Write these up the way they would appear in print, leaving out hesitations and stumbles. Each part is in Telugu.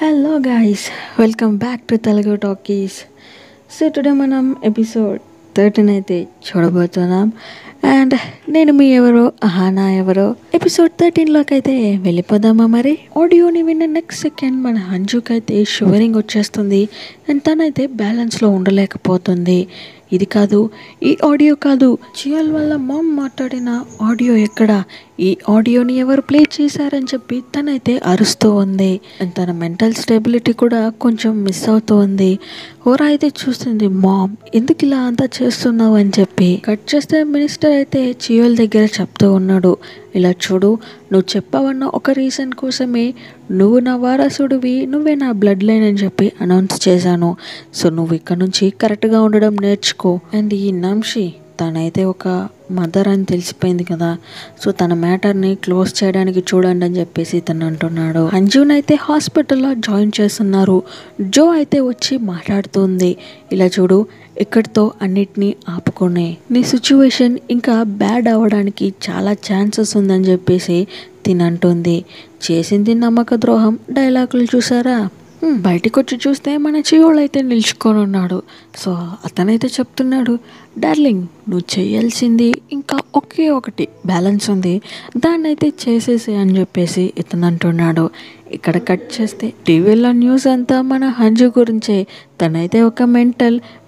Hello guys, welcome back to Telugu talkies. So today మనం ఎపిసోడ్ 13 అయితే చూడబోతున్నాం. అండ్ నేను మీ ఎవరో అహానా ఎవరో ఎపిసోడ్ 13లోకి అయితే వెళ్ళిపోదామా. మరి ఆడియోని విన్న నెక్స్ట్ సెకండ్ మన హంజుకి అయితే షివరింగ్ వచ్చేస్తుంది. అండ్ తనైతే బ్యాలెన్స్లో ఉండలేకపోతుంది. ఇది కాదు, ఈ ఆడియో కాదు, చియల్ వల్ల మామ్ మాట్లాడిన ఆడియో ఎక్కడ, ఈ ఆడియోని ఎవరు ప్లే చేశారని చెప్పి తనైతే అరుస్తూ ఉంది. అండ్ తన మెంటల్ స్టెబిలిటీ కూడా కొంచెం మిస్ అవుతూ ఉంది. ఓరా అయితే చూస్తుంది, మామ్ ఎందుకు ఇలా అంతా చేస్తున్నావు అని చెప్పి. కట్ చేస్తే మినిస్టర్ అయితే చియోల్ దగ్గర చెప్తూ ఉన్నాడు, ఇలా చూడు, నువ్వు చెప్పావన్న ఒక రీజన్ కోసమే నువ్వు నా వారసుడివి, నువ్వే నా బ్లడ్ లైన్ అని చెప్పి అనౌన్స్ చేశాను. సో నువ్వు ఇక్కడ నుంచి కరెక్ట్గా ఉండడం నేర్చుకో. అండ్ ఈ నాంషి తనైతే ఒక మదర్ అని తెలిసిపోయింది కదా, సో తన మ్యాటర్ని క్లోజ్ చేయడానికి చూడండి అని చెప్పేసి తను అంటున్నాడు. అంజున్ అయితే హాస్పిటల్లో జాయిన్ చేస్తున్నారు. జో అయితే వచ్చి మాట్లాడుతుంది, ఇలా చూడు, ఇక్కడితో అన్నిటినీ ఆపుకునే, నీ సిచ్యువేషన్ ఇంకా బ్యాడ్ అవ్వడానికి చాలా ఛాన్సెస్ ఉందని చెప్పేసి తినంటుంది. చేసింది నమ్మక ద్రోహం డైలాగులు చూసారా. బయటకు వచ్చి చూస్తే మన చియోళ్ళు అయితే నిల్చుకొని ఉన్నాడు. సో అతనైతే చెప్తున్నాడు, డార్లింగ్ నువ్వు చేయాల్సింది ఇంకా ఒకే ఒకటి బ్యాలెన్స్ ఉంది, దాన్ని అయితే చేసేసి అని చెప్పేసి ఇతను అంటున్నాడు. ఇక్కడ కట్ చేస్తే టీవీలో న్యూస్ అంతా మన హంజు గురించే. తనైతే ఒక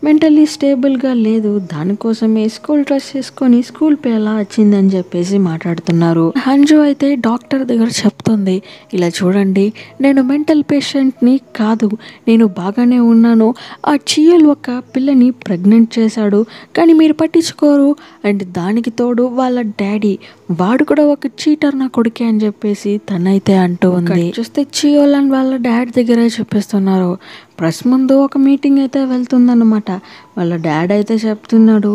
మెంటలీ స్టేబుల్గా లేదు, దానికోసమే స్కూల్ డ్రెస్ చేసుకొని స్కూల్ పే ఎలా వచ్చిందని చెప్పేసి మాట్లాడుతున్నారు. హంజు అయితే డాక్టర్ దగ్గర చెప్తుంది, ఇలా చూడండి, నేను మెంటల్ పేషెంట్ని కాదు, నేను బాగానే ఉన్నాను. ఆ చియల్ ఒక పిల్లని ప్రెగ్నెంట్ చేశాడు, కానీ మీరు పట్టించుకోరు. అండ్ దానికి తోడు వాళ్ళ డాడీ, వాడు కూడా ఒక చీటర్ నా కొడుకే అని చెప్పేసి తనైతే అంటూ ఉంది. చూస్తే చియోల్ అండ్ వాళ్ళ డాడ్ దగ్గరే చెప్పేస్తున్నారు. ప్రెస్ ముందు ఒక మీటింగ్ అయితే వెళ్తుందన్నమాట. వాళ్ళ డాడ్ అయితే చెప్తున్నాడు,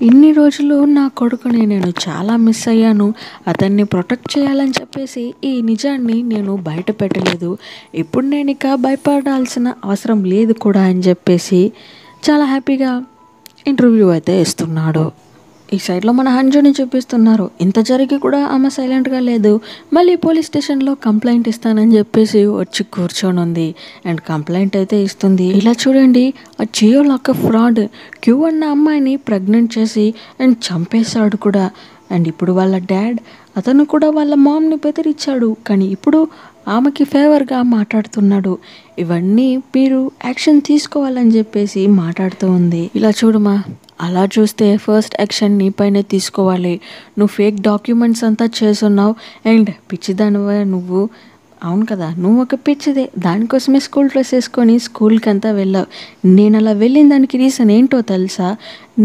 ఇన్ని రోజులు నా కొడుకుని నేను చాలా మిస్ అయ్యాను, అతన్ని ప్రొటెక్ట్ చేయాలని చెప్పేసి ఈ నిజాన్ని నేను బయట పెట్టలేదు, ఇప్పుడు నేను ఇక భయపడాల్సిన అవసరం లేదు కూడా అని చెప్పేసి చాలా హ్యాపీగా ఇంటర్వ్యూ అయితే ఇస్తున్నాడు. ఈ సైడ్లో మన హంజుని చూపిస్తున్నారు. ఇంత జరిగి కూడా ఆమె సైలెంట్గా లేదు. మళ్ళీ పోలీస్ స్టేషన్లో కంప్లైంట్ ఇస్తానని చెప్పేసి వచ్చి కూర్చొని ఉంది. అండ్ కంప్లైంట్ అయితే ఇస్తుంది. ఇలా చూడండి, ఆ చియోల్ ఒక ఫ్రాడ్, క్యూ అన్న అమ్మాయిని ప్రెగ్నెంట్ చేసి అండ్ చంపేశాడు కూడా. అండ్ ఇప్పుడు వాళ్ళ డాడ్, అతను కూడా వాళ్ళ మామ్ని బెదిరించాడు, కానీ ఇప్పుడు ఆమెకి ఫేవర్గా మాట్లాడుతున్నాడు. ఇవన్నీ మీరు యాక్షన్ తీసుకోవాలని చెప్పేసి మాట్లాడుతూ ఉంది. ఇలా చూడమా, అలా చూస్తే ఫస్ట్ యాక్షన్ నీ పైనే తీసుకోవాలి. నువ్వు ఫేక్ డాక్యుమెంట్స్ అంతా చేస్తున్నావు. అండ్ పిచ్చిదానివే నువ్వు, అవును కదా, నువ్వు ఒక పిచ్చిదే, దానికోసమే స్కూల్ డ్రెస్ వేసుకొని స్కూల్కి అంతా వెళ్ళావు. నేను అలా వెళ్ళిన దానికి రీజన్ ఏంటో తెలుసా,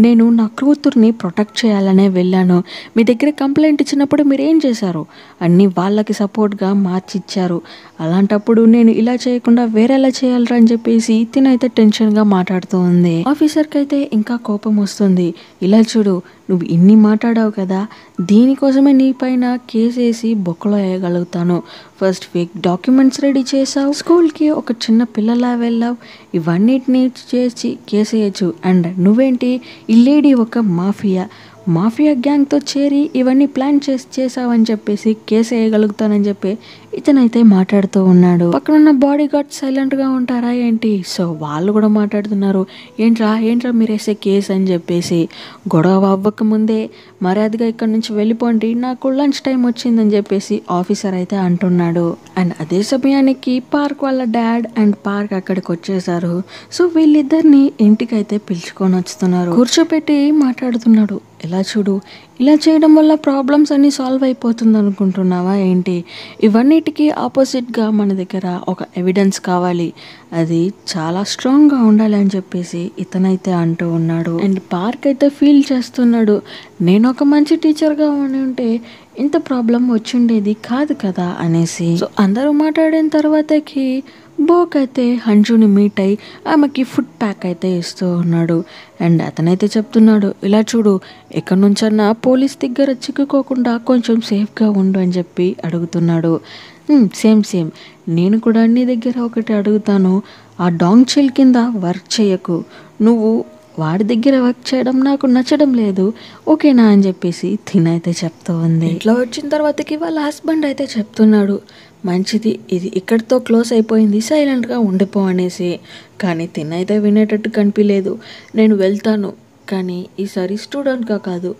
నేను నా కూతుర్ని ప్రొటెక్ట్ చేయాలనే వెళ్ళాను. మీ దగ్గర కంప్లైంట్ ఇచ్చినప్పుడు మీరు ఏం చేశారు, అన్నీ వాళ్ళకి సపోర్ట్గా మార్చిచ్చారు. అలాంటప్పుడు నేను ఇలా చేయకుండా వేరేలా చేయాలరా అని చెప్పేసి తినైతే టెన్షన్గా మాట్లాడుతూ ఉంది. ఆఫీసర్కి అయితే ఇంకా కోపం వస్తుంది. ఇలా చూడు, నువ్వు ఇన్ని మాట్లాడావు కదా, దీనికోసమే నీ పైన కేసు వేసి బొక్కలో వేయగలుగుతాను. ఫస్ట్ ఫేక్ డాక్యుమెంట్స్ రెడీ చేసావు, స్కూల్కి ఒక చిన్న పిల్లలా వెళ్ళావు, ఇవన్నిటిని చేసి కేసు వేయచ్చు. అండ్ నువ్వేంటి, ఈ లేడీ ఒక మాఫియా గ్యాంగ్తో చేరి ఇవన్నీ ప్లాన్ చేసావని చెప్పేసి కేసు వేయగలుగుతానని చెప్పి ఇతనైతే మాట్లాడుతూ ఉన్నాడు. పక్కనున్న బాడీ గార్డ్ సైలెంట్గా ఉంటారా ఏంటి. సో వాళ్ళు కూడా మాట్లాడుతున్నారు, ఏంట్రా మీరు వేసే కేసు అని చెప్పేసి. గొడవ అవ్వక ముందే మర్యాదగా ఇక్కడ నుంచి వెళ్ళిపోండి, నాకు లంచ్ టైం వచ్చిందని చెప్పేసి ఆఫీసర్ అయితే అంటున్నాడు. అండ్ అదే సమయానికి పార్క్ వాళ్ళ డాడ్ అండ్ పార్క్ అక్కడికి వచ్చేసారు. సో వీళ్ళిద్దరిని ఇంటికైతే పిలుచుకొని వస్తున్నారు. కూర్చోపెట్టి మాట్లాడుతున్నాడు. ఇలా చూడు, ఇలా చేయడం వల్ల ప్రాబ్లమ్స్ అన్నీ సాల్వ్ అయిపోతుంది అనుకుంటున్నావా ఏంటి, ఇవన్నిటికీ ఆపోజిట్గా మన దగ్గర ఒక ఎవిడెన్స్ కావాలి, అది చాలా స్ట్రాంగ్గా ఉండాలి అని చెప్పేసి ఇతనైతే అంటూ ఉన్నాడు. అండ్ పార్క్ అయితే ఫీల్ చేస్తున్నాడు, నేను ఒక మంచి టీచర్గా ఉంటే ఇంత ప్రాబ్లం వచ్చిండేది కాదు కదా అనేసి. సో అందరూ మాట్లాడిన తర్వాతకి బోక్ అయితే హంజుని మీట్ అయి ఆమెకి ఫుడ్ ప్యాక్ అయితే ఇస్తూ ఉన్నాడు. అండ్ అతనైతే చెప్తున్నాడు, ఇలా చూడు, ఎక్కడి నుంచన్నా పోలీస్ దగ్గర చిక్కుకోకుండా కొంచెం సేఫ్గా ఉండు అని చెప్పి అడుగుతున్నాడు. సేమ్ నేను కూడా నీ దగ్గర ఒకటి అడుగుతాను, ఆ డాంగ్ చిల్ కింద వర్క్ చేయకు, నువ్వు వాడి దగ్గర వర్క్ చేయడం నాకు నచ్చడం లేదు, ఓకేనా అని చెప్పేసి తినైతే చెప్తూ ఉంది. ఇంట్లో వచ్చిన తర్వాతకి వాళ్ళ హస్బెండ్ అయితే చెప్తున్నాడు, మంచిది, ఇది ఇక్కడితో క్లోజ్ అయిపోయింది, సైలెంట్గా ఉండిపో అనేసి. కానీ తినైతే వినేటట్టు కనిపించలేదు. నేను వెళ్తాను, కానీ ఈసారి స్టూడెంట్గా కాదు,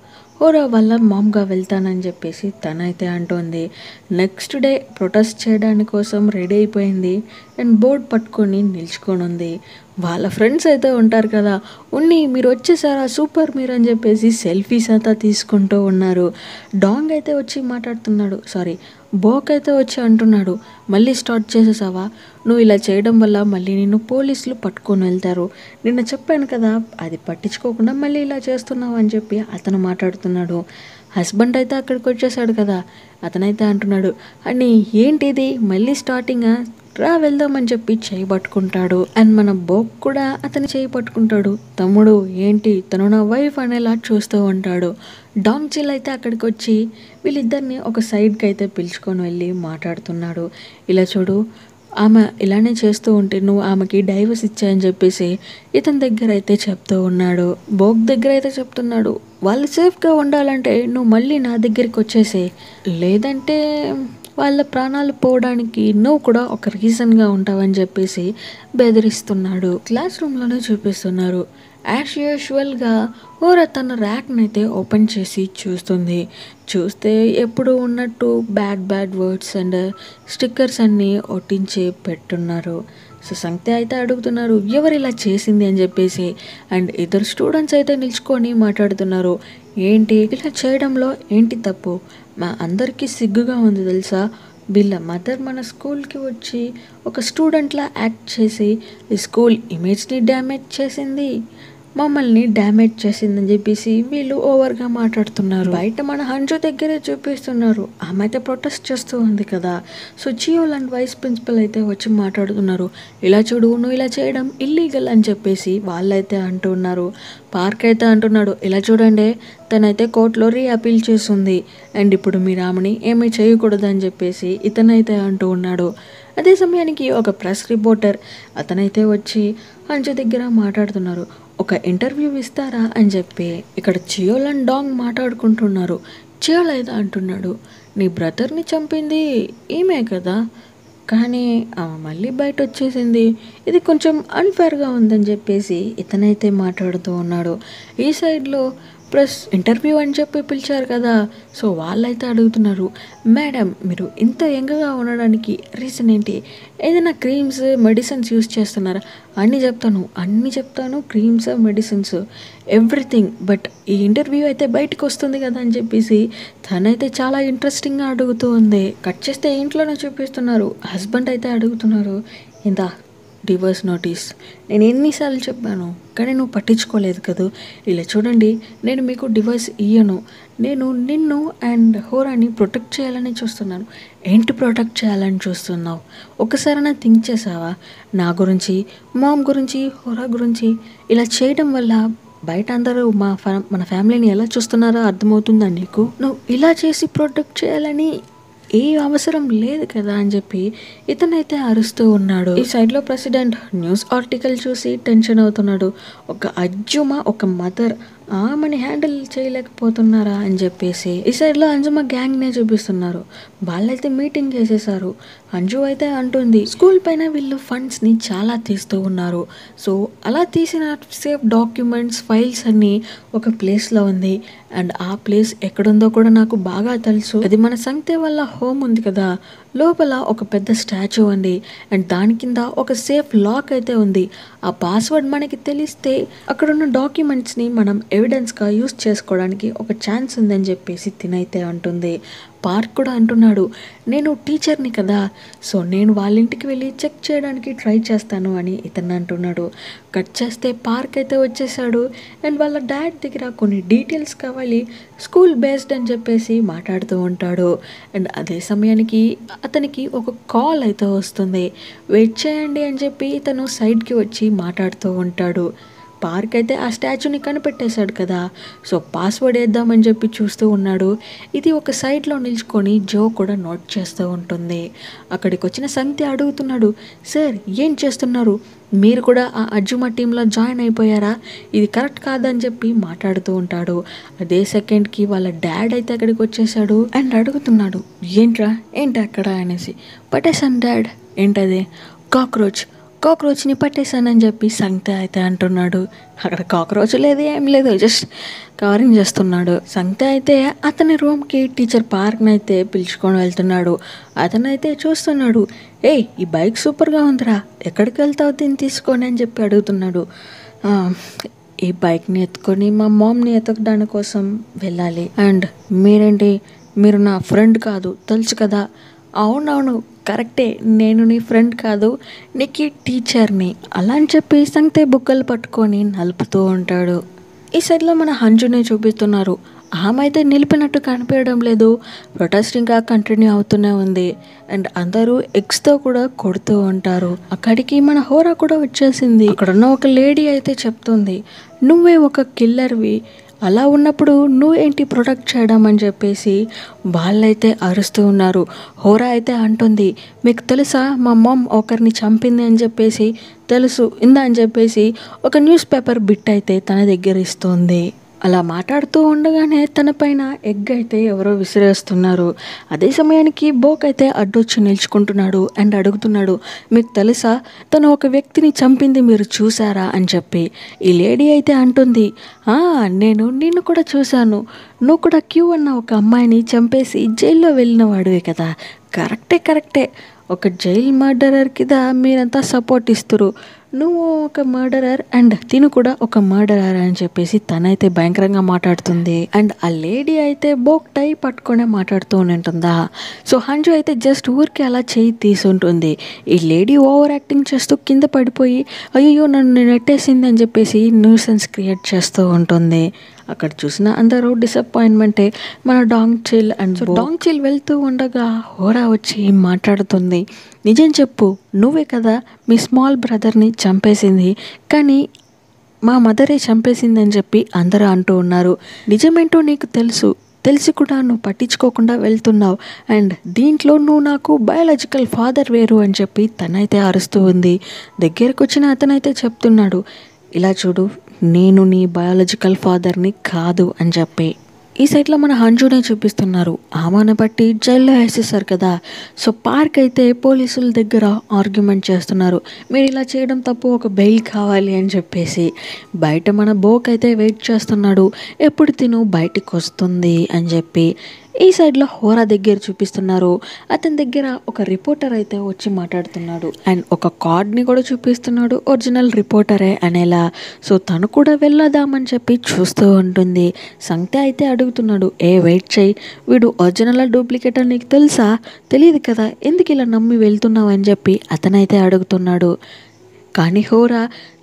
ఓరా వాళ్ళ మామ్గా వెళ్తానని చెప్పేసి తనైతే అంటోంది. నెక్స్ట్ డే ప్రొటెస్ట్ చేయడానికి కోసం రెడీ అయిపోయింది అండ్ బోర్డ్ పట్టుకొని నిల్చుకొని ఉంది. వాళ్ళ ఫ్రెండ్స్ అయితే ఉంటారు కదా, మీరు వచ్చేసారా, సూపర్ మీరు అని చెప్పేసి సెల్ఫీస్ అంతా తీసుకుంటూ ఉన్నారు. డాంగ్ అయితే వచ్చి మాట్లాడుతున్నాడు, సారీ బోక్ అయితే వచ్చి అంటున్నాడు, మళ్ళీ స్టార్ట్ చేసేసావా, నువ్వు ఇలా చేయడం వల్ల మళ్ళీ నిన్ను పోలీసులు పట్టుకొని వెళ్తారు, నిన్న చెప్పాను కదా, అది పట్టించుకోకుండా మళ్ళీ ఇలా చేస్తున్నావు అని చెప్పి అతను మాట్లాడుతున్నాడు. హస్బెండ్ అయితే అక్కడికి వచ్చేసాడు కదా, అతనైతే అంటున్నాడు, అని ఏంటిది మళ్ళీ స్టార్టింగా, రా వెళ్దామని చెప్పి చేయి పట్టుకుంటాడు. అండ్ మన బోక్ కూడా అతని చేయి పట్టుకుంటాడు. తమ్ముడు ఏంటి, తను నా వైఫ్ అనేలా చూస్తూ ఉంటాడు. డాంగ్ చిల్ అయితే అక్కడికి వచ్చి వీళ్ళిద్దరిని ఒక సైడ్కి అయితే పిలుచుకొని వెళ్ళి మాట్లాడుతున్నాడు. ఇలా చూడు, ఆమె ఇలానే చేస్తూ ఉంటే నువ్వు ఆమెకి డైవర్స్ ఇచ్చాయని చెప్పేసి ఇతని దగ్గర అయితే చెప్తూ ఉన్నాడు. బోక్ దగ్గర అయితే చెప్తున్నాడు, వాళ్ళు సేఫ్గా ఉండాలంటే నువ్వు మళ్ళీ నా దగ్గరికి వచ్చేసే, లేదంటే వాళ్ళ ప్రాణాలు పోవడానికి నువ్వు కూడా ఒక రీజన్గా ఉంటావని చెప్పేసి బెదిరిస్తున్నాడు. క్లాస్ రూమ్లోనే చూపిస్తున్నారు. యాజ్ యూజువల్గా ఓరా తన ర్యాక్ని అయితే ఓపెన్ చేసి చూస్తుంది. చూస్తే ఎప్పుడు ఉన్నట్టు బ్యాడ్ వర్డ్స్ అండ్ స్టిక్కర్స్ అన్నీ ఒట్టించి పెట్టున్నారు. సో సంగతి అయితే అడుగుతున్నారు, ఎవరు ఇలా చేసింది అని చెప్పేసి. అండ్ ఇద్దరు స్టూడెంట్స్ అయితే నిల్చుకొని మాట్లాడుతున్నారు, ఏంటి ఇలా చేయడంలో ఏంటి తప్పు, మా అందరికీ సిగ్గుగా ఉంది తెలుసా, వీళ్ళ మదర్ మన స్కూల్కి వచ్చి ఒక స్టూడెంట్లా యాక్ట్ చేసి ఈ స్కూల్ ఇమేజ్ని డ్యామేజ్ చేసింది, మమ్మల్ని డ్యామేజ్ చేసిందని చెప్పేసి వీళ్ళు ఓవర్గా మాట్లాడుతున్నారు. బయట మన హంజు దగ్గరే చూపిస్తున్నారు, ఆమె అయితే ప్రొటెస్ట్ చేస్తూ ఉంది కదా. సో జియోల్ అండ్ వైస్ ప్రిన్సిపల్ అయితే వచ్చి మాట్లాడుతున్నారు, ఇలా చూడు నువ్వు ఇలా చేయడం ఇల్లీగల్ అని చెప్పేసి వాళ్ళైతే అంటున్నారు. పార్క్ అయితే అంటున్నాడు, ఇలా చూడండి తనైతే కోర్టులో అపీల్ చేస్తుంది అండ్ ఇప్పుడు మీరు ఆమెని ఏమీ చేయకూడదని చెప్పేసి ఇతనైతే అంటూ ఉన్నాడు. అదే సమయానికి ఒక ప్రెస్ రిపోర్టర్ అతనైతే వచ్చి అంజు దగ్గర మాట్లాడుతున్నారు, ఒక ఇంటర్వ్యూ ఇస్తారా అని చెప్పి. ఇక్కడ చియోల్ అండ్ డాంగ్ మాట్లాడుకుంటున్నారు. చియోల్ అయితే అంటున్నాడు, నీ బ్రదర్ని చంపింది ఈమె కదా, కానీ ఆమె మళ్ళీ బయట వచ్చేసింది, ఇది కొంచెం అన్ఫేర్గా ఉందని చెప్పేసి ఇతనైతే మాట్లాడుతూ ఉన్నాడు. ఈ సైడ్లో ప్లస్ ఇంటర్వ్యూ అని చెప్పి పిలిచారు కదా, సో వాళ్ళైతే అడుగుతున్నారు, మేడం మీరు ఇంత యంగ్గా ఉండడానికి రీజన్ ఏంటి, ఏదైనా క్రీమ్స్ మెడిసిన్స్ యూస్ చేస్తున్నారా, అన్నీ చెప్తాను క్రీమ్స్ మెడిసిన్స్ ఎవ్రీథింగ్, బట్ ఈ ఇంటర్వ్యూ అయితే బయటకు వస్తుంది కదా అని చెప్పేసి తనైతే చాలా ఇంట్రెస్టింగ్గా అడుగుతూ ఉంది. కట్ చేస్తే ఇంట్లోనే చూపిస్తున్నారు. హస్బెండ్ అయితే అడుగుతున్నారు, ఇంత డివోర్స్ నోటీస్, నేను ఎన్నిసార్లు చెప్పాను కానీ నువ్వు పట్టించుకోలేదు కదా, ఇలా చూడండి నేను మీకు డివోర్స్ ఇయ్యను, నేను నిన్ను అండ్ హోరాని ప్రొటెక్ట్ చేయాలని చూస్తున్నాను. ఏంటి ప్రొటెక్ట్ చేయాలని చూస్తున్నావు, ఒకసారైనా థింక్ చేసావా, నా గురించి మామ్ గురించి హోరా గురించి, ఇలా చేయడం వల్ల బయట అందరూ మన ఫ్యామిలీని ఎలా చూస్తున్నారో అర్థమవుతుందా నీకు, నువ్వు ఇలా చేసి ప్రొటెక్ట్ చేయాలని ఏ అవసరం లేదు కదా అని చెప్పి ఇతనైతే అరుస్తూ ఉన్నాడు. ఈ సైడ్లో ప్రెసిడెంట్ న్యూస్ ఆర్టికల్ చూసి టెన్షన్ అవుతున్నాడు. ఒక అజ్జుమ ఒక మదర్ ఆమెని హ్యాండిల్ చేయలేకపోతున్నారా అని చెప్పేసి. ఈ సైడ్లో అంజుమ గ్యాంగ్నే చూపిస్తున్నారు. వాళ్ళైతే మీటింగ్ చేసేసారు. అంజు అయితే అంటుంది, స్కూల్ పైన వీళ్ళు ఫండ్స్ని చాలా తీస్తూ ఉన్నారు, సో అలా తీసిన సేఫ్ డాక్యుమెంట్స్ ఫైల్స్ అన్నీ ఒక ప్లేస్లో ఉంది అండ్ ఆ ప్లేస్ ఎక్కడుందో కూడా నాకు బాగా తెలుసు, అది మన సంగతే వాళ్ళ హోమ్ ఉంది కదా, లోపల ఒక పెద్ద స్టాచ్యూ ఉంది అండ్ దాని కింద ఒక సేఫ్ లాక్ అయితే ఉంది, ఆ పాస్వర్డ్ మనకి తెలిస్తే అక్కడున్న డాక్యుమెంట్స్ని మనం ఎవిడెన్స్గా యూస్ చేసుకోవడానికి ఒక ఛాన్స్ ఉందని చెప్పేసి తినైతే అంటుంది. పార్క్ కూడా అంటున్నాడు, నేను టీచర్ని కదా, సో నేను వాళ్ళ ఇంటికి వెళ్ళి చెక్ చేయడానికి ట్రై చేస్తాను అని ఇతను అంటున్నాడు. కట్ చేస్తే పార్క్ అయితే వచ్చేసాడు అండ్ వాళ్ళ డాడ్ దగ్గర కొన్ని డీటెయిల్స్ కావాలి, స్కూల్ బేస్డ్ అని చెప్పేసి మాట్లాడుతూ ఉంటాడు. అండ్ అదే సమయానికి అతనికి ఒక కాల్ అయితే వస్తుంది. వెయిట్ చేయండి అని చెప్పి తను సైడ్కి వచ్చి మాట్లాడుతూ ఉంటాడు. పార్క్ అయితే ఆ స్టాచ్యూని కనిపెట్టేశాడు కదా. సో పాస్వర్డ్ వేద్దామని చెప్పి చూస్తూ ఉన్నాడు. ఇది ఒక సైడ్లో నిల్చుకొని జో కూడా నోట్ చేస్తూ ఉంటుంది. అక్కడికి వచ్చిన సంగతి అడుగుతున్నాడు, సార్ ఏం చేస్తున్నారు, మీరు కూడా ఆ అర్జుమా టీంలో జాయిన్ అయిపోయారా, ఇది కరెక్ట్ కాదని చెప్పి మాట్లాడుతూ ఉంటాడు. అదే సెకండ్కి వాళ్ళ డాడ్ అయితే అక్కడికి వచ్చేసాడు అండ్ అడుగుతున్నాడు, ఏంట్రా ఏంటి అక్కడ అనేసి. పట్టేశాను డాడ్. ఏంటది? కాక్రోచ్ని పట్టేశానని చెప్పి సంగతి అయితే అంటున్నాడు. అక్కడ కాక్రోచ్ లేదు ఏం లేదు, జస్ట్ కవరింగ్ చేస్తున్నాడు. సంగతి అయితే అతని రూమ్కి టీచర్ పార్క్ని అయితే పిలుచుకొని వెళ్తున్నాడు. అతనైతే చూస్తున్నాడు, ఈ బైక్ సూపర్గా ఉందిరా, ఎక్కడికి వెళ్తావు దీన్ని తీసుకొని అని చెప్పి అడుగుతున్నాడు. ఈ బైక్ని ఎత్తుకొని మా మామ్ని ఎతకడానికి కోసం వెళ్ళాలి. అండ్ మీరేంటి, మీరు నా ఫ్రెండ్ కాదు తెలుసు కదా. అవునవును కరెక్టే, నేను నీ ఫ్రెండ్ కాదు, నీకు టీచర్ని అలా అని చెప్పి సంగతే బుక్కలు పట్టుకొని నలుపుతూ ఉంటాడు. ఈ సైడ్లో మన హంజుని చూపిస్తున్నారు. ఆమె అయితే నిలిపినట్టు కనిపించడం లేదు, ప్రొటెస్ట్ ఇంకా కంటిన్యూ అవుతూనే ఉంది. అండ్ అందరూ ఎగ్స్తో కూడా కొడుతూ ఉంటారు. అక్కడికి మన హోరా కూడా వచ్చేసింది. అక్కడున్న ఒక లేడీ అయితే చెప్తుంది, నువ్వే ఒక కిల్లర్వి, అలా ఉన్నప్పుడు నువ్వేంటి ప్రొటెక్ట్ చేయడం అని చెప్పేసి వాళ్ళైతే అరుస్తూ ఉన్నారు. హోరా అయితే అంటుంది, మీకు తెలుసా మా మామ్ ఒకరిని చంపింది అని చెప్పేసి. తెలుసు ఇందా అని చెప్పేసి ఒక న్యూస్ పేపర్ బిట్ అయితే తన దగ్గర ఇస్తుంది. అలా మాట్లాడుతూ ఉండగానే తన పైన ఎగ్ అయితే ఎవరో విసిరేస్తున్నారు. అదే సమయానికి బోక్ అయితే అడ్డొచ్చి నిల్చుకుంటున్నాడు అండ్ అడుగుతున్నాడు, మీకు తెలుసా తను ఒక వ్యక్తిని చంపింది మీరు చూసారా అని చెప్పి. ఈ లేడీ అయితే అంటుంది, నేను నిన్ను కూడా చూశాను, నువ్వు కూడా క్యూ అన్న ఒక అమ్మాయిని చంపేసి జైల్లో వెళ్ళిన వాడివే కదా. కరెక్టే, ఒక జైల్ మర్డరర్ కింద మీరంతా సపోర్ట్ ఇస్తారు, నువ్వు ఒక మర్డరర్ అండ్ తిను కూడా ఒక మర్డరర్ అని చెప్పేసి తనైతే భయంకరంగా మాట్లాడుతుంది. అండ్ ఆ లేడీ అయితే బోక్ టై పట్టుకునే మాట్లాడుతూ ఉంటుందా. సో హంజు అయితే జస్ట్ ఊరికి అలా చేయి తీసుంటుంది. ఈ లేడీ ఓవర్ యాక్టింగ్ చేస్తూ కింద పడిపోయి అయ్యో నన్ను నెట్టేసింది అని చెప్పేసి న్యూసెన్స్ క్రియేట్ చేస్తూ ఉంటుంది. అక్కడ చూసిన అందరూ డిసప్పాయింట్మెంటే. మన డాంగ్ చిల్ వెళ్తూ ఉండగా హోరా వచ్చి మాట్లాడుతుంది, నిజం చెప్పు, నువ్వే కదా మీ స్మాల్ బ్రదర్ని చంపేసింది, కానీ మా మదరే చంపేసింది అని చెప్పి అందరూ అంటూ ఉన్నారు. నిజమేంటో నీకు తెలిసి కూడా నువ్వు పట్టించుకోకుండా వెళ్తున్నావు, అండ్ దీంట్లో నువ్వు నాకు బయాలజికల్ ఫాదర్ వేరు అని చెప్పి తనైతే అరుస్తూ ఉంది. దగ్గరకు వచ్చిన అతనైతే చెప్తున్నాడు, ఇలా చూడు, నేను నీ బయాలజికల్ ఫాదర్ని కాదు అని చెప్పి. ఈ సైడ్లో మన హంజునే చూపిస్తున్నారు. ఆమెను బట్టి జైల్లో వేసేసారు కదా. సో పార్క్ అయితే పోలీసుల దగ్గర ఆర్గ్యుమెంట్ చేస్తున్నారు, మీరు ఇలా చేయడం తప్పు, ఒక బెయిల్ కావాలి అని చెప్పేసి. బయట మన బోక్ అయితే వెయిట్ చేస్తున్నాడు, ఎప్పుడు తిను బయటికి వస్తుంది అని చెప్పి. ఈ సైడ్లో హోరా దగ్గర చూపిస్తున్నారు. అతని దగ్గర ఒక రిపోర్టర్ అయితే వచ్చి మాట్లాడుతున్నాడు అండ్ ఒక కార్డ్ని కూడా చూపిస్తున్నాడు, ఒరిజినల్ రిపోర్టరే అనేలా. సో తను కూడా వెళ్ళదామని చెప్పి చూస్తూ ఉంటుంది. సంగతి అయితే అడుగుతున్నాడు, వెయిట్ చేయి, వీడు ఒరిజినల్ డూప్లికేట్ అని నీకు తెలుసా? తెలియదు కదా, ఎందుకు ఇలా నమ్మి వెళ్తున్నావు అని చెప్పి అతనైతే అడుగుతున్నాడు. కానీ హోరా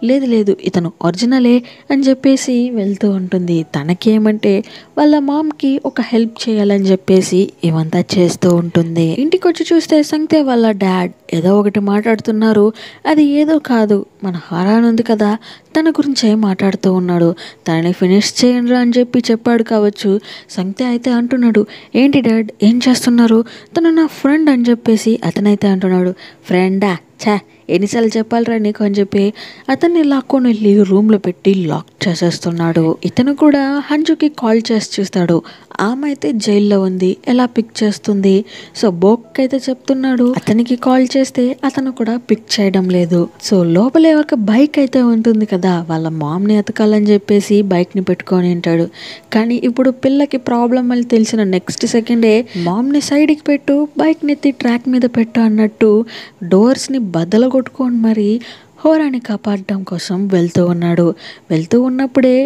లేదు ఇతను ఒరిజినలే అని చెప్పేసి వెళ్తూ ఉంటుంది. తనకేమంటే వాళ్ళ మామ్కి ఒక హెల్ప్ చేయాలని చెప్పేసి ఇవంతా చేస్తూ ఉంటుంది. ఇంటికి వచ్చి చూస్తే సంగతే వాళ్ళ డాడ్ ఏదో ఒకటి మాట్లాడుతున్నారు. అది ఏదో కాదు, మన హారాన్ ఉంది కదా, తన గురించే మాట్లాడుతూ ఉన్నాడు. తనని ఫినిష్ చేయండి అని చెప్పి చెప్పాడు కావచ్చు. సంగతే అయితే అంటున్నాడు, ఏంటి డాడ్ ఏం చేస్తున్నారు, తను నా ఫ్రెండ్ అని చెప్పేసి అతనైతే అంటున్నాడు. ఫ్రెండా, ఎన్నిసార్లు చెప్పాలరా నీకు అని చెప్పి అతన్ని లాక్కొని వెళ్ళి రూమ్లో పెట్టి లాక్ చేసేస్తున్నాడు. ఇతను కూడా హంజుకి కాల్ చేసి చూస్తాడు. ఆమె అయితే జైల్లో ఉంది, ఎలా పిక్ చేస్తుంది? సో బోక్ అయితే చెప్తున్నాడు, అతనికి కాల్ చేస్తే అతను కూడా పిక్ చేయడం లేదు. సో లోపలే ఒక బైక్ అయితే ఉంటుంది కదా, వాళ్ళ మామ్ని ఎతకాలని చెప్పేసి బైక్ని పెట్టుకొని ఉంటాడు. కానీ ఇప్పుడు పిల్లకి ప్రాబ్లం అని తెలిసిన నెక్స్ట్ సెకండే మామ్ని సైడ్కి పెట్టు, బైక్ని ఎత్తి ట్రాక్ మీద పెట్టు అన్నట్టు డోర్స్ని బద్దలు కొట్టుకొని మరి హోరాని కాపాడడం కోసం వెళ్తూ ఉన్నప్పుడే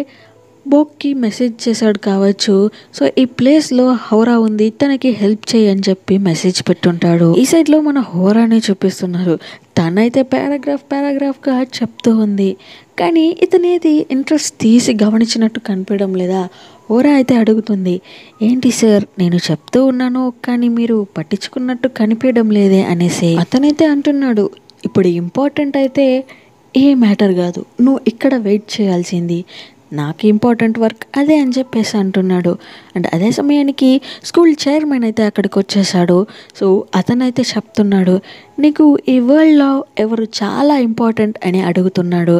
బోక్కి మెసేజ్ చేశాడు కావచ్చు. సో ఈ ప్లేస్లో హోరా ఉంది, తనకి హెల్ప్ చేయని చెప్పి మెసేజ్ పెట్టుంటాడు. ఈ సైడ్లో మన హోరాని చూపిస్తున్నారు. తనైతే పారాగ్రాఫ్గా చెప్తూ ఉంది, కానీ ఇతనేది ఇంట్రెస్ట్ తీసి గమనించినట్టు కనిపించడం లేదా. హోరా అయితే అడుగుతుంది, ఏంటి సార్ నేను చెప్తూ ఉన్నాను కానీ మీరు పట్టించుకున్నట్టు కనిపించడం లేదే అనేసి. అతనైతే అంటున్నాడు, ఇప్పుడు ఇంపార్టెంట్ అయితే ఏ మ్యాటర్ కాదు, నువ్వు ఇక్కడ వెయిట్ చేయాల్సింది, నాకు ఇంపార్టెంట్ వర్క్ అదే అని చెప్పేసి అంటున్నాడు. అండ్ అదే సమయానికి స్కూల్ చైర్మన్ అయితే అక్కడికి వచ్చేసాడు. సో అతనైతే చెప్తున్నాడు, నీకు ఈ వరల్డ్లో ఎవరు చాలా ఇంపార్టెంట్ అని అడుగుతున్నాడు.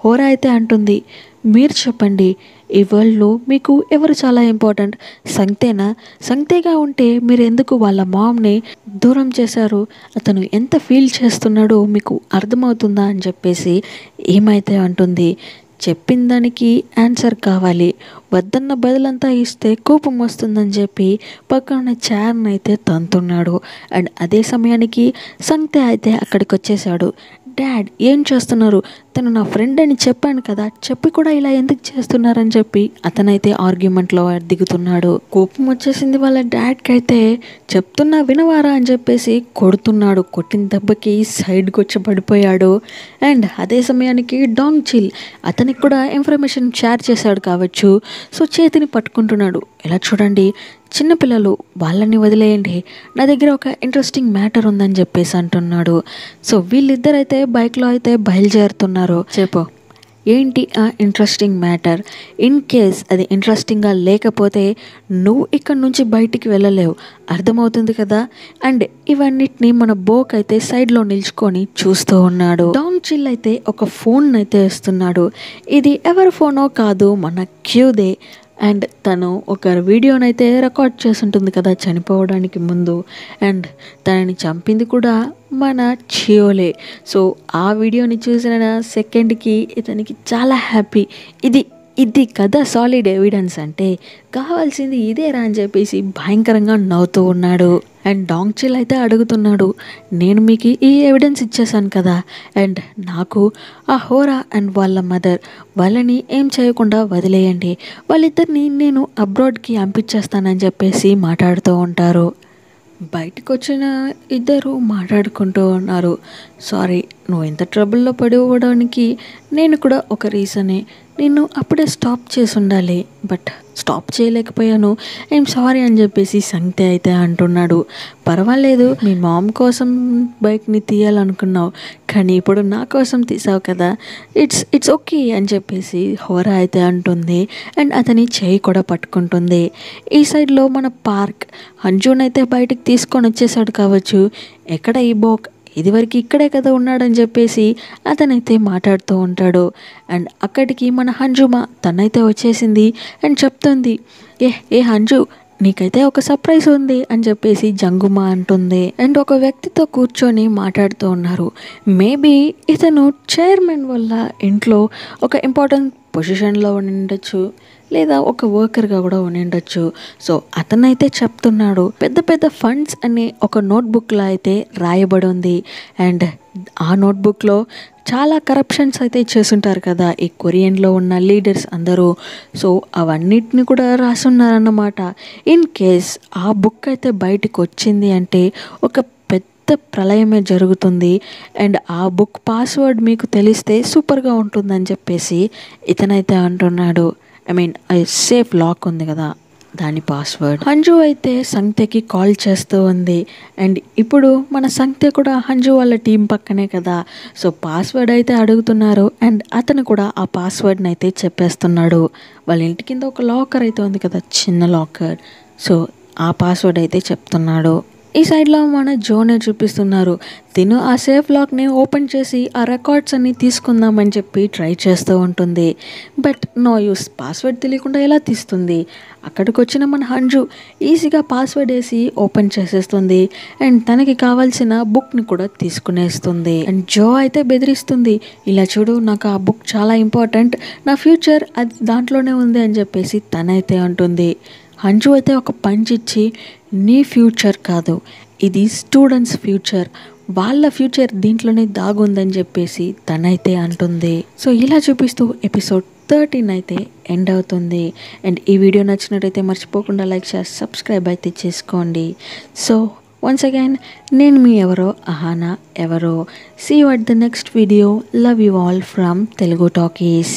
హోరా అయితే అంటుంది, మీరు చెప్పండి, ఈ వరల్డ్లో మీకు ఎవరు చాలా ఇంపార్టెంట్? సంక్తేనా? సంక్తేగా ఉంటే మీరు ఎందుకు వాళ్ళ మామ్ని దూరం చేశారు? అతను ఎంత ఫీల్ చేస్తున్నాడో మీకు అర్థమవుతుందా అని చెప్పేసి ఏమైతే అంటుంది. చెప్పిన దానికి ఆన్సర్ కావాలి, వద్దన్న బదులంతా ఇస్తే కోపం వస్తుందని చెప్పి పక్కన చైర్ని అయితే తంతున్నాడు. అండ్ అదే సమయానికి సంక్తే అయితే అక్కడికి వచ్చేసాడు. డాడ్ ఏం చేస్తున్నారు? తను నా ఫ్రెండ్ అని చెప్పాను కదా, చెప్పి కూడా ఇలా ఎందుకు చేస్తున్నారని చెప్పి అతనైతే ఆర్గ్యుమెంట్లో దిగుతున్నాడు. కోపం వచ్చేసింది వాళ్ళ డాడ్కి అయితే. చెప్తున్నా వినవారా అని చెప్పేసి కొడుతున్నాడు. కొట్టిన దెబ్బకి సైడ్కి వచ్చి పడిపోయాడు. అండ్ అదే సమయానికి డాంగ్ చిల్ అతనికి కూడా ఇన్ఫర్మేషన్ షేర్ చేశాడు కావచ్చు. సో చేతిని పట్టుకుంటున్నాడు. ఇలా చూడండి, చిన్నపిల్లలు వాళ్ళని వదిలేయండి, నా దగ్గర ఒక ఇంట్రెస్టింగ్ మ్యాటర్ ఉందని చెప్పేసి అంటున్నాడు. సో వీళ్ళిద్దరైతే బైక్లో అయితే బయలుదేరుతున్నారు. చెప్పు ఏంటి ఆ ఇంట్రెస్టింగ్ మ్యాటర్? ఇన్ కేస్ అది ఇంట్రెస్టింగ్గా లేకపోతే నువ్వు ఇక్కడ నుంచి బయటికి వెళ్ళలేవు, అర్థమవుతుంది కదా? అండ్ ఇవన్నిటిని మన బోక్ అయితే సైడ్లో నిల్చుకొని చూస్తూ ఉన్నాడు. డాంగ్ చిల్ అయితే ఒక ఫోన్ అయితే ఇస్తున్నాడు. ఇది ఎవరి ఫోనో కాదు, మన క్యూదే. అండ్ తను ఒక వీడియోనైతే రికార్డ్ చేసి ఉంటుంది కదా చనిపోవడానికి ముందు. అండ్ తనని చంపింది కూడా మన చియోలే. సో ఆ వీడియోని చూసిన సెకండ్కి ఇతనికి చాలా హ్యాపీ. ఇది కదా సాలిడ్ ఎవిడెన్స్ అంటే, కావాల్సింది ఇదేరా అని చెప్పేసి భయంకరంగా నవ్వుతూ ఉన్నాడు. అండ్ డాంగ్ చిల్ అయితే అడుగుతున్నాడు, నేను మీకు ఈ ఎవిడెన్స్ ఇచ్చేసాను కదా, అండ్ నాకు ఆ హోరా అండ్ వాళ్ళ మదర్ వాళ్ళని ఏం చేయకుండా వదిలేయండి, వాళ్ళిద్దరిని నేను అబ్రాడ్కి పంపించేస్తానని చెప్పేసి మాట్లాడుతూ ఉంటారు. బయటకు వచ్చిన ఇద్దరు మాట్లాడుకుంటూ ఉన్నారు. సారీ, నువ్వు ఎంత ట్రబుల్లో పడిపోవడానికి నేను కూడా ఒక రీజనే. నిన్ను అప్పుడే స్టాప్ చేసి ఉండాలి, బట్ స్టాప్ చేయలేకపోయాను, ఐఎమ్ సారీ అని చెప్పేసి సంక్తే అయితే అంటున్నాడు. పర్వాలేదు, మీ మామ్ కోసం బైక్ని తీయాలనుకున్నావు, కానీ ఇప్పుడు నా కోసం తీసావు కదా, ఇట్స్ ఓకే అని చెప్పేసి హోరా అయితే అంటుంది. అండ్ అతని చేయి కూడా పట్టుకుంటుంది. ఈ సైడ్లో మన పార్క్ హంజూనైతే బయటికి తీసుకొని వచ్చేసాడు కావచ్చు. ఎక్కడ ఈ బోక్? ఇదివరకు ఇక్కడే కదా ఉన్నాడని చెప్పేసి అతనైతే మాట్లాడుతూ ఉంటాడు. అండ్ అక్కడికి మన హంజుమా తనైతే వచ్చేసింది అండ్ చెప్తుంది, ఏ హంజు, నీకైతే ఒక సర్ప్రైజ్ ఉంది అని చెప్పేసి జంగుమా అంటుంది. అండ్ ఒక వ్యక్తితో కూర్చొని మాట్లాడుతూ ఉన్నారు. మేబీ ఇతను చైర్మన్ వల్ల ఇంట్లో ఒక ఇంపార్టెంట్ పొజిషన్లో ఉండొచ్చు, లేదా ఒక వర్కర్గా కూడా ఉండొచ్చు. సో అతనైతే చెప్తున్నాడు, పెద్ద పెద్ద ఫండ్స్ అనే ఒక నోట్బుక్లో అయితే రాయబడి ఉంది. అండ్ ఆ నోట్బుక్లో చాలా కరప్షన్స్ అయితే చేసుంటారు కదా ఈ కొరియన్లో ఉన్న లీడర్స్ అందరూ. సో అవన్నిటిని కూడా రాసున్నారన్నమాట. ఇన్ కేస్ ఆ బుక్ అయితే బయటికి వచ్చింది అంటే ఒక పెద్ద ప్రళయమే జరుగుతుంది. అండ్ ఆ బుక్ పాస్వర్డ్ మీకు తెలిస్తే సూపర్గా ఉంటుందని చెప్పేసి ఇతనైతే అంటున్నాడు. సేఫ్ లాక్ ఉంది కదా, దాని పాస్వర్డ్. హంజు అయితే సంక్తేకి కాల్ చేస్తూ ఉంది. అండ్ ఇప్పుడు మన సంక్తే కూడా హంజు వాళ్ళ టీం పక్కనే కదా, సో పాస్వర్డ్ అయితే అడుగుతున్నారు. అండ్ అతను కూడా ఆ పాస్వర్డ్ని అయితే చెప్పేస్తున్నాడు. వాళ్ళ ఇంటి కింద ఒక లాకర్ అయితే ఉంది కదా, చిన్న లాకర్, సో ఆ పాస్వర్డ్ అయితే చెప్తున్నాడు. ఈ సైడ్లో మన జోనే చూపిస్తున్నారు. తిను ఆ సేఫ్ లాక్ని ఓపెన్ చేసి ఆ రికార్డ్స్ అన్ని తీసుకుందామని చెప్పి ట్రై చేస్తూ ఉంటుంది. బట్ నో యూస్, పాస్వర్డ్ తెలియకుండా ఎలా తీస్తుంది? అక్కడికి వచ్చిన మన హంజు ఈజీగా పాస్వర్డ్ వేసి ఓపెన్ చేసేస్తుంది. అండ్ తనకి కావాల్సిన బుక్ని కూడా తీసుకునేస్తుంది. అండ్ జో అయితే బెదిరిస్తుంది, ఇలా చూడు, నాకు ఆ బుక్ చాలా ఇంపార్టెంట్, నా ఫ్యూచర్ అది దాంట్లోనే ఉంది అని చెప్పేసి తనైతే అంటుంది. హంజు అయితే ఒక పంచ్ ఇచ్చి, నీ ఫ్యూచర్ కాదు, ఇది స్టూడెంట్స్ ఫ్యూచర్, వాళ్ళ ఫ్యూచర్ దీంట్లోనే దాగుందని చెప్పేసి తనైతే అంటుంది. సో ఇలా చూపిస్తూ ఎపిసోడ్ 13 అయితే ఎండ్ అవుతుంది. అండ్ ఈ వీడియో నచ్చినట్టయితే మర్చిపోకుండా లైక్, షేర్, సబ్స్క్రైబ్ అయితే చేసుకోండి. సో వన్స్ అగైన్ నేను మీ ఎవరో అహానా ఎవరో. See you at the next video. Love you all from Telugu talkies.